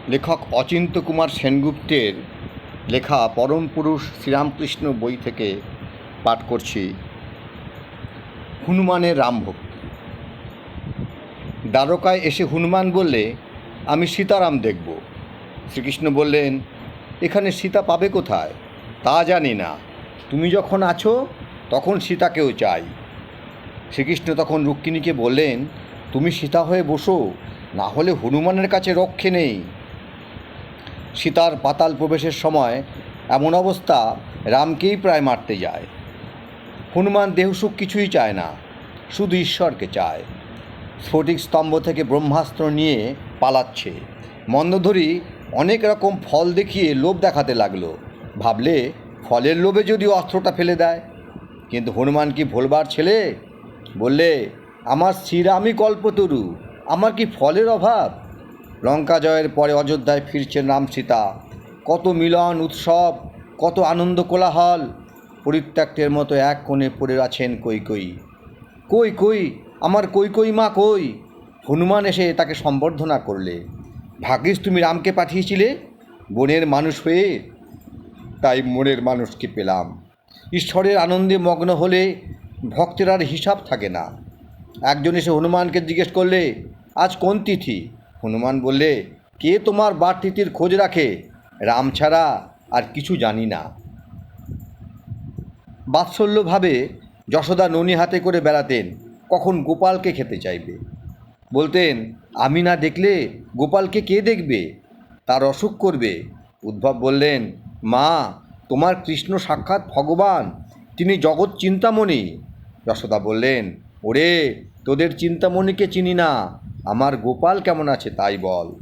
লেখক অচিন্ত্য কুমার সেনগুপ্তের লেখা পরম পুরুষ শ্রীরামকৃষ্ণ বই থেকে পাঠ করছি হনুমানের রামভক্তি। দ্বারকায় এসে হনুমান বললে, আমি সীতারাম দেখব। শ্রীকৃষ্ণ বললেন, এখানে সীতা পাবে কোথায়? তা জানি না, তুমি যখন আছো তখন সীতাকেও চাই। শ্রীকৃষ্ণ তখন রুক্মিণীকে বললেন, তুমি সীতা হয়ে বসো, না হলে হনুমানের কাছে রক্ষে নেই। সীতার পাতাল প্রবেশের সময় এমন অবস্থা, রামকেই প্রায় মারতে যায়। হনুমান দেহসুখ কিছুই চায় না, শুধু ঈশ্বরকে চায়। স্ফটিক স্তম্ভ থেকে ব্রহ্মাস্ত্র নিয়ে পালাচ্ছে। মন্দোদরী অনেক রকম ফল দেখিয়ে লোভ দেখাতে লাগলো। ভাবলে ফলের লোভে যদি অস্ত্রটা ফেলে দেয়। কিন্তু হনুমান কি ভোলবার ছেলে? বললে, আমার শ্রীরামই কল্পতরু, আমার কি ফলের অভাব? লঙ্কা জয়ের পরে অযোধ্যায় ফিরছেন রাম সীতা। কত মিলন উৎসব, কত আনন্দ কোলাহল। পরিত্যক্তের মতো এক কোণে পড়ে আছেন কৈকেয়ী। কই কই আমার কৈকেয়ী মা কই? হনুমান এসে তাকে সম্বর্ধনা করলে। ভাগ্যিস তুমি রামকে পাঠিয়েছিলে বনের মানুষ হয়ে, তাই মনের মানুষকে পেলাম। ঈশ্বরের আনন্দে মগ্ন হলে ভক্তের আর হিসাব থাকে না। একজন এসে হনুমানকে জিজ্ঞেস করলে, আজ কোন তিথি? হনুমান বললে, কে তোমার বার তিথির খোঁজ রাখে? রাম ছাড়া আর কিছু জানি না। বাৎসল্যভাবে যশোদা ননি হাতে করে বেড়াতেন, কখন গোপালকে খেতে চাইবে। বলতেন, আমি না দেখলে গোপালকে কে দেখবে? তার অসুখ করবে। উদ্ধব বললেন, মা, তোমার কৃষ্ণ সাক্ষাৎ ভগবান, তিনি জগৎ চিন্তামণি। যশোদা বললেন, ওরে, তোদের চিন্তামণিকে চিনি না, আমার গোপাল কেমন আছে তাই বল।